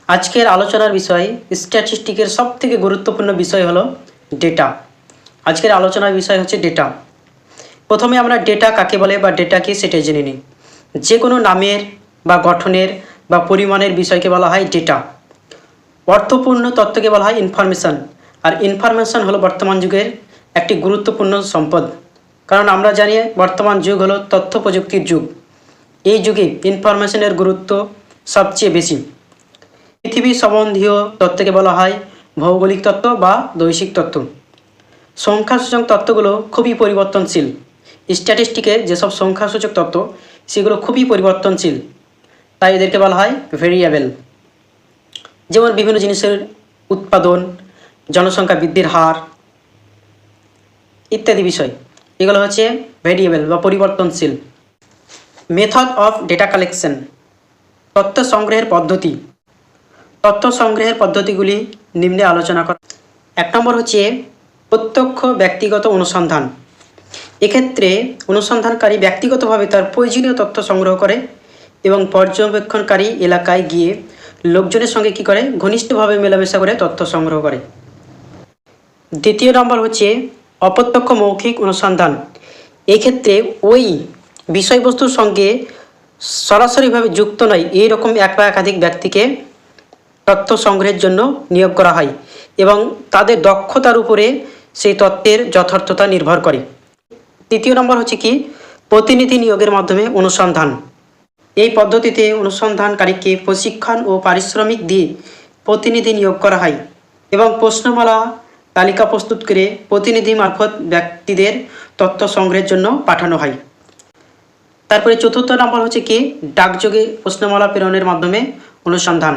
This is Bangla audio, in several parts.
আজকের আলোচনার বিষয় স্ট্যাটিস্টিকের সবথেকে গুরুত্বপূর্ণ বিষয় হলো ডেটা। আজকের আলোচনার বিষয় হচ্ছে ডেটা। প্রথমে আমরা ডেটা কাকে বলে বা ডেটা কি সেটা জেনে নিই। যে কোনো নামের বা গঠনের বা পরিমাণের বিষয়কে বলা হয় ডেটা। অর্থপূর্ণ তথ্যকে বলা হয় ইনফরমেশান। আর ইনফরমেশান হলো বর্তমান যুগের একটি গুরুত্বপূর্ণ সম্পদ, কারণ আমরা জানি বর্তমান যুগ হলো তথ্য প্রযুক্তির যুগ। এই যুগে ইনফরমেশনের গুরুত্ব সবচেয়ে বেশি। পৃথিবী সম্বন্ধীয় তথ্যকে বলা হয় ভৌগোলিক তত্ত্ব বা বৈশ্বিক তত্ত্ব। সংখ্যাসূচক তত্ত্বগুলো খুবই পরিবর্তনশীল। স্ট্যাটিস্টিকে যেসব সংখ্যাসূচক তত্ত্ব সেগুলো খুবই পরিবর্তনশীল, তাই এদেরকে বলা হয় ভেরিয়েবল। যেমন বিভিন্ন জিনিসের উৎপাদন, জনসংখ্যা বৃদ্ধির হার ইত্যাদি বিষয়, এগুলো হচ্ছে ভেরিয়েবল বা পরিবর্তনশীল। মেথড অফ ডেটা কালেকশন, তথ্য সংগ্রহের পদ্ধতি। তথ্য সংগ্রহের পদ্ধতিগুলি নিম্নে আলোচনা করা। 1 নম্বর হচ্ছে প্রত্যক্ষ ব্যক্তিগত অনুসন্ধান। এক্ষেত্রে অনুসন্ধানকারী ব্যক্তিগতভাবে তার প্রয়োজনীয় তথ্য সংগ্রহ করে এবং পর্যবেক্ষণকারী এলাকায় গিয়ে লোকজনের সঙ্গে কী করে, ঘনিষ্ঠভাবে মেলামেশা করে তথ্য সংগ্রহ করে। 2 নম্বর হচ্ছে অপ্রত্যক্ষ মৌখিক অনুসন্ধান। এক্ষেত্রে ওই বিষয়বস্তুর সঙ্গে সরাসরিভাবে যুক্ত নয় এইরকম এক বা একাধিক ব্যক্তিকে তথ্য সংগ্রহের জন্য নিয়োগ করা হয় এবং তাদের দক্ষতার উপরে সেই তথ্যের যথার্থতা নির্ভর করে। 3 নম্বর হচ্ছে কি প্রতিনিধি নিয়োগের মাধ্যমে অনুসন্ধান। এই পদ্ধতিতে অনুসন্ধানকারীকে প্রশিক্ষণ ও পারিশ্রমিক দিয়ে প্রতিনিধি নিয়োগ করা হয় এবং প্রশ্নমালা তালিকা প্রস্তুত করে প্রতিনিধি মারফত ব্যক্তিদের তথ্য সংগ্রহের জন্য পাঠানো হয়। তারপরে 4 নম্বর হচ্ছে কি ডাকযোগে প্রশ্নমালা প্রেরণের মাধ্যমে অনুসন্ধান।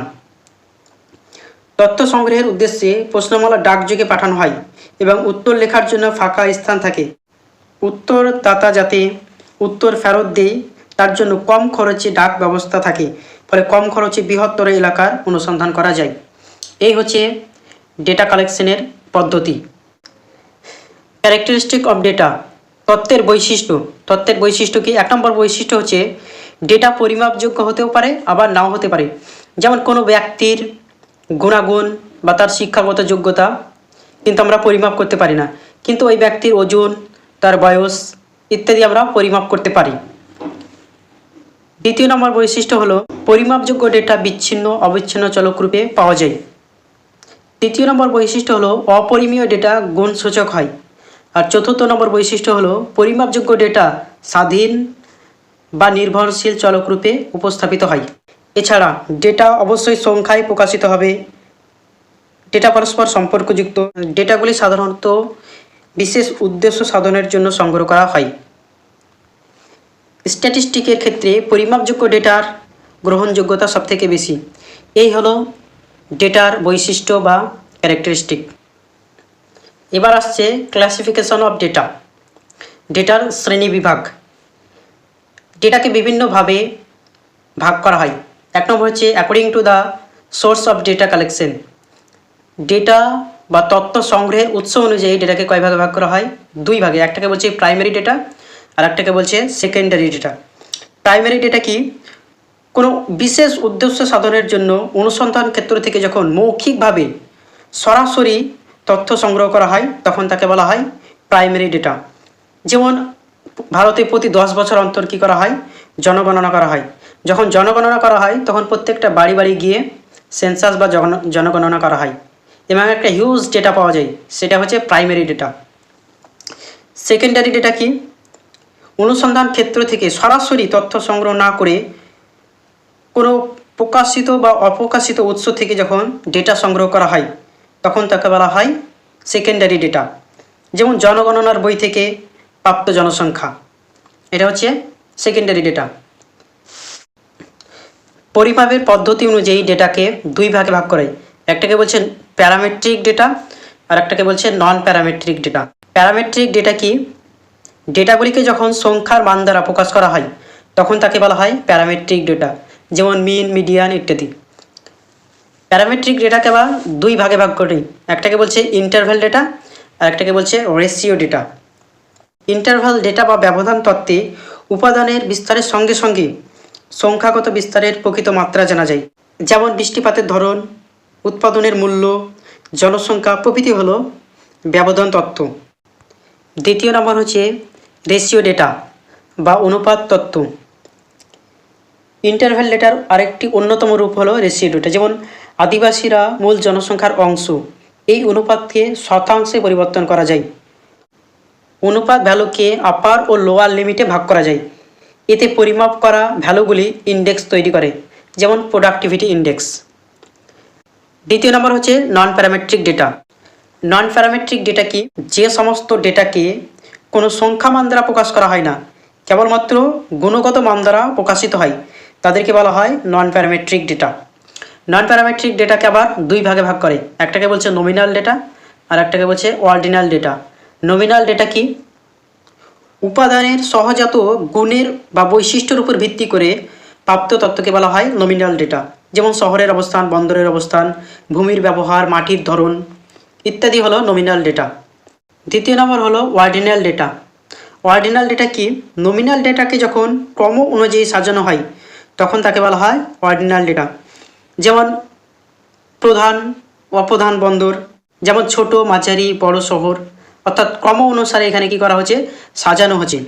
তথ্য সংগ্রহের উদ্দেশ্যে প্রশ্নমালা ডাকযোগে পাঠানো হয় এবং উত্তর লেখার জন্য ফাঁকা স্থান থাকে। উত্তরদাতা যাতে উত্তর ফেরত দেয় তার জন্য কম খরচে ডাক ব্যবস্থা থাকে, ফলে কম খরচে বৃহত্তর এলাকার অনুসন্ধান করা যায়। এই হচ্ছে ডেটা কালেকশনের পদ্ধতি। ক্যারেক্টারিস্টিক অফ ডেটা, তথ্যের বৈশিষ্ট্য। তথ্যের বৈশিষ্ট্য কি? 1 নম্বর বৈশিষ্ট্য হচ্ছে ডেটা পরিমাপযোগ্য হতেও পারে আবার নাও হতে পারে। যেমন কোনো ব্যক্তির গুণাগুণ বা তার শিক্ষাগত যোগ্যতা কিন্তু আমরা পরিমাপ করতে পারি না, কিন্তু ওই ব্যক্তির ওজন, তার বয়স ইত্যাদি আমরা পরিমাপ করতে পারি। 2 নম্বর বৈশিষ্ট্য হলো পরিমাপযোগ্য ডেটা বিচ্ছিন্ন অবিচ্ছিন্ন চলকরূপে পাওয়া যায়। 3 নম্বর বৈশিষ্ট্য হলো অপরিমেয় ডেটা গুণসূচক হয়। আর 4 নম্বর বৈশিষ্ট্য হলো পরিমাপযোগ্য ডেটা স্বাধীন বা নির্ভরশীল চলকরূপে উপস্থাপিত হয়। এছাড়া ডেটা অবশ্যই সংখ্যায় প্রকাশিত হবে। ডেটা পরস্পর সম্পর্কযুক্ত। ডেটাগুলি সাধারণত বিশেষ উদ্দেশ্য সাধনের জন্য সংগ্রহ করা হয়। স্ট্যাটিস্টিকের ক্ষেত্রে পরিমাপযোগ্য ডেটার গ্রহণযোগ্যতা সবথেকে বেশি। এই হলো ডেটার বৈশিষ্ট্য বা ক্যারেক্টারিস্টিক। এবার আসছে ক্লাসিফিকেশন অফ ডেটা, ডেটার শ্রেণী বিভাগ। ডেটাকে বিভিন্নভাবে ভাগ করা হয়। 1 নম্বর হচ্ছে according to the source of data collection. Data বা তথ্য সংগ্রহের উৎস অনুযায়ী ডেটাকে কয় ভাগে ভাগ করা হয়? 2 ভাগে। একটাকে বলছে প্রাইমারি ডেটা আর একটাকে বলছে সেকেন্ডারি ডেটা। প্রাইমারি ডেটা কি? কোনো বিশেষ উদ্দেশ্য সাধনের জন্য অনুসন্ধান ক্ষেত্র থেকে যখন মৌখিকভাবে সরাসরি তথ্য সংগ্রহ করা হয় তখন তাকে বলা হয় প্রাইমারি ডেটা। যেমন ভারতে প্রতি 10 বছর অন্তর কী করা হয়? জনগণনা করা হয়। যখন জনগণনা করা হয় তখন প্রত্যেকটা বাড়ি বাড়ি গিয়ে সেন্সাস বা জনগণনা করা হয় এবং একটা হিউজ ডেটা পাওয়া যায়, সেটা হচ্ছে প্রাইমারি ডেটা। সেকেন্ডারি ডেটা কি? অনুসন্ধান ক্ষেত্র থেকে সরাসরি তথ্য সংগ্রহ না করে কোনো প্রকাশিত বা অপ্রকাশিত উৎস থেকে যখন ডেটা সংগ্রহ করা হয় তখন তাকে বলা হয় সেকেন্ডারি ডেটা। যেমন জনগণনার বই থেকে প্রাপ্ত জনসংখ্যা, এটা হচ্ছে সেকেন্ডারি ডেটা। পরিমাপের পদ্ধতি অনুযায়ী ডেটাকে 2 ভাগে ভাগ করে। একটাকে বলছে প্যারামেট্রিক ডেটা আর একটাকে বলছে non parametric data. Parametric data কি? ডেটাগুলিকে যখন সংখ্যার মান দ্বারা প্রকাশ করা হয় তখন তাকে বলা হয় প্যারামেট্রিক ডেটা, যেমন মিন, মিডিয়ান ইত্যাদি। প্যারামেট্রিক ডেটাকে আবার 2 ভাগে ভাগ করি। একটাকে বলছে ইন্টারভ্যাল ডেটা আর একটাকে বলছে রেশিও ডেটা। ইন্টারভ্যাল ডেটা বা ব্যবধান তত্ত্বে উপাদানের বিস্তারের সঙ্গে সঙ্গে সংখ্যাগত বিস্তারের প্রকৃত মাত্রা জানা যায়। যেমন বৃষ্টিপাতের ধরন, উৎপাদনের মূল্য, জনসংখ্যা প্রভৃতি হলো ব্যবধান তত্ত্ব। দ্বিতীয় নম্বর হচ্ছে রেশিও ডেটা বা অনুপাত তত্ত্ব। ইন্টারভ্যাল ডেটার আরেকটি অন্যতম রূপ হলো রেশিও ডেটা। যেমন আদিবাসীরা মূল জনসংখ্যার অংশ, এই অনুপাতকে শতাংশে পরিবর্তন করা যায়। অনুপাত ভ্যালুকে আপার ও লোয়ার লিমিটে ভাগ করা যায়। এতে পরিমাপ করা ভ্যালুগুলি ইন্ডেক্স তৈরি করে, যেমন প্রোডাক্টিভিটি ইন্ডেক্স। দ্বিতীয় নম্বর হচ্ছে non parametric data. Non parametric data কি? যে সমস্ত ডেটাকে কোনো সংখ্যা মান দ্বারা প্রকাশ করা হয় না, কেবলমাত্র গুণগত মান দ্বারা প্রকাশিত হয়, তাদেরকে বলা হয় non parametric data. Non parametric ডেটাকে আবার দুই ভাগে ভাগ করে, একটাকে বলছে নমিনাল ডেটা আর একটাকে বলছে অর্ডিনাল ডেটা। নমিনাল ডেটা কি? উপাদানের সহজাত গুণের বা বৈশিষ্ট্যের উপর ভিত্তি করে প্রাপ্ত তথ্যকে বলা হয় নমিনাল ডেটা। যেমন শহরের অবস্থান, বন্দরের অবস্থান, ভূমির ব্যবহার, মাটির ধরন ইত্যাদি হলো নমিনাল ডেটা। দ্বিতীয় নম্বর হলো অর্ডিনাল ডেটা। অর্ডিনাল ডেটা কি? নমিনাল ডেটাকে যখন ক্রম অনুযায়ী সাজানো হয় তখন তাকে বলা হয় অর্ডিনাল ডেটা। যেমন প্রধান, অপ্রধান বন্দর, যেমন ছোট, মাঝারি, বড় শহর, অর্থাৎ ক্রম অনুসারে এখানে কি করা হচ্ছে? সাজানো হচ্ছে।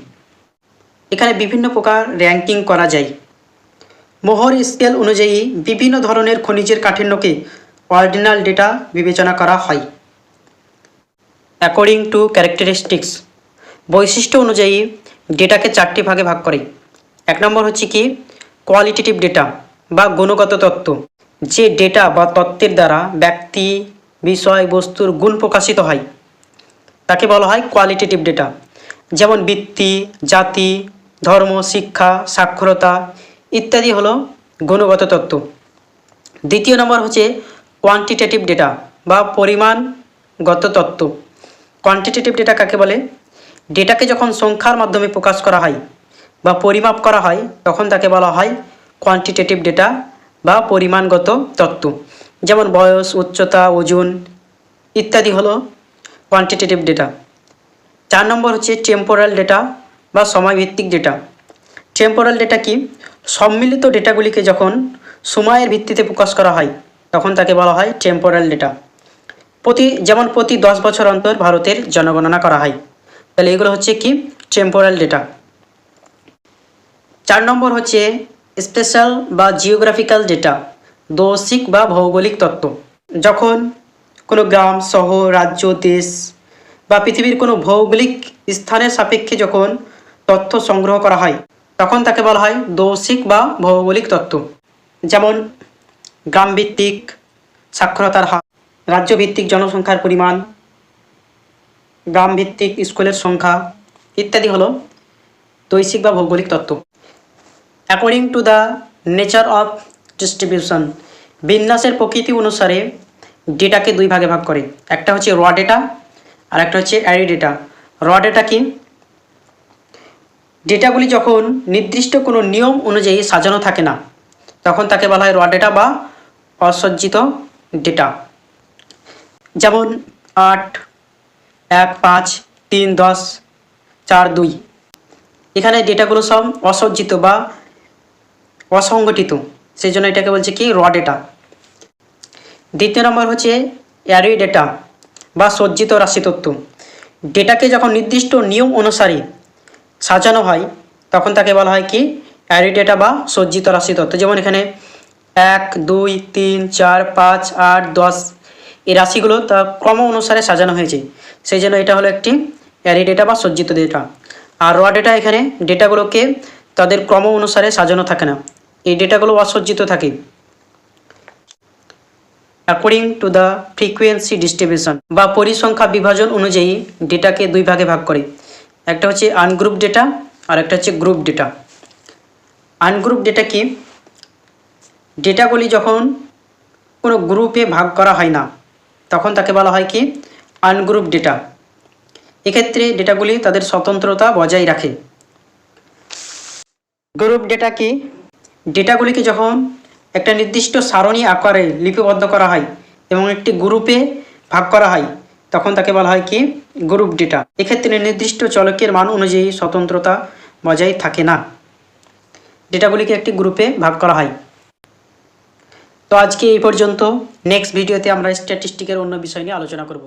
এখানে বিভিন্ন প্রকার র্যাঙ্কিং করা যায়। মোহর স্কেল অনুযায়ী বিভিন্ন ধরনের খনিজের কাঠিন্যকে অর্ডিনাল ডেটা বিবেচনা করা হয়। অ্যাকর্ডিং টু ক্যারেক্টারিস্টিক্স, বৈশিষ্ট্য অনুযায়ী ডেটাকে চারটি ভাগে ভাগ করে। এক নম্বর হচ্ছে কি কোয়ালিটেটিভ ডেটা বা গুণগত তত্ত্ব। যে ডেটা বা তত্ত্বের দ্বারা ব্যক্তি, বিষয়, বস্তুর গুণ প্রকাশিত হয় তাকে বলা হয় কোয়ালিটেটিভ ডেটা। যেমন বৃত্তি, জাতি, ধর্ম, শিক্ষা, সাক্ষরতা ইত্যাদি হলো গুণগত তত্ত্ব। দ্বিতীয় নম্বর হচ্ছে কোয়ান্টিটেটিভ ডেটা বা পরিমাণগত তত্ত্ব। কোয়ান্টিটেটিভ ডেটা কাকে বলে? ডেটাকে যখন সংখ্যার মাধ্যমে প্রকাশ করা হয় বা পরিমাপ করা হয় তখন তাকে বলা হয় কোয়ান্টিটেটিভ ডেটা বা পরিমাণগত তত্ত্ব। যেমন বয়স, উচ্চতা, ওজন ইত্যাদি হলো কোয়ান্টিটেটিভ ডেটা। 4 নম্বর হচ্ছে টেম্পোরাল ডেটা বা সময়ভিত্তিক ডেটা। টেম্পোরাল ডেটা কি? সম্মিলিত ডেটাগুলিকে যখন সময়ের ভিত্তিতে প্রকাশ করা হয় তখন তাকে বলা হয় টেম্পোরাল ডেটা। প্রতি 10 বছর অন্তর ভারতের জনগণনা করা হয়, তাহলে এগুলো হচ্ছে কি টেম্পোরাল ডেটা। 4 নম্বর হচ্ছে স্পেশাল বা জিওগ্রাফিক্যাল ডেটা, দৈশিক বা ভৌগোলিক তত্ত্ব। যখন কোনো গ্রাম, শহর, রাজ্য, দেশ বা পৃথিবীর কোনো ভৌগোলিক স্থানের সাপেক্ষে যখন তথ্য সংগ্রহ করা হয় তখন তাকে বলা হয় দৈশিক বা ভৌগোলিক তত্ত্ব। যেমন গ্রামভিত্তিক সাক্ষরতার হার, রাজ্যভিত্তিক জনসংখ্যার পরিমাণ, গ্রামভিত্তিক স্কুলের সংখ্যা ইত্যাদি হলো দৈশিক বা ভৌগোলিক তত্ত্ব। According to the nature of distribution, বিন্যাসের প্রকৃতি অনুসারে ডেটাকে দুই ভাগে ভাগ করে, একটা হচ্ছে র ডেটা আর একটা হচ্ছে অ্যারে ডেটা। র ডেটা কি? ডেটাগুলি যখন নির্দিষ্ট কোনো নিয়ম অনুযায়ী সাজানো থাকে না তখন তাকে বলা হয় র ডেটা বা অসজ্জিত ডেটা। যেমন 8, 1, 5, 3, 10, 4, 2, এখানে ডেটাগুলো সব অসজ্জিত বা অসংগঠিত, সেই জন্য এটাকে বলছে কি র ডেটা। দ্বিতীয় নম্বর হচ্ছে অ্যারে ডেটা বা সজ্জিত রাশি তথ্য। ডেটাকে যখন নির্দিষ্ট নিয়ম অনুসারে সাজানো হয় তখন তাকে বলা হয় কি অ্যারে ডেটা বা সজ্জিত রাশি তথ্য। যেমন এখানে 1, 2, 3, 4, 5, 8, 10 এই রাশিগুলো তা ক্রম অনুসারে সাজানো হয়েছে, সেই জন্য এটা হলো একটি অ্যারে ডেটা বা সজ্জিত ডেটা। আর র ডেটা, এখানে ডেটাগুলোকে তাদের ক্রম অনুসারে সাজানো থাকে না, এই ডেটাগুলো অসজ্জিত থাকে। According to the frequency distribution বা পরিসংখ্যা বিভাজন অনুযায়ী ডেটাকে দুই ভাগে ভাগ করে, একটা হচ্ছে আনগ্রুপ ডেটা আর একটা হচ্ছে গ্রুপ ডেটা। আনগ্রুপ ডেটা কি? ডেটাগুলি যখন কোনো গ্রুপে ভাগ করা হয় না তখন তাকে বলা হয় কি আনগ্রুপ ডেটা। এক্ষেত্রে ডেটাগুলি তাদের স্বতন্ত্রতা বজায় রাখে। গ্রুপ ডেটা কি? ডেটাগুলিকে যখন একটা নির্দিষ্ট সারণী আকারে লিপিবদ্ধ করা হয় এবং একটি গ্রুপে ভাগ করা হয় তখন তাকে বলা হয় কি গ্রুপ ডেটা। এক্ষেত্রে নির্দিষ্ট চলকের মান অনুযায়ী স্বতন্ত্রতা বজায় থাকে না, ডেটাগুলিকে একটি গ্রুপে ভাগ করা হয়। তো আজকে এই পর্যন্ত। নেক্সট ভিডিওতে আমরা স্ট্যাটিস্টিকের অন্য বিষয় নিয়ে আলোচনা করব।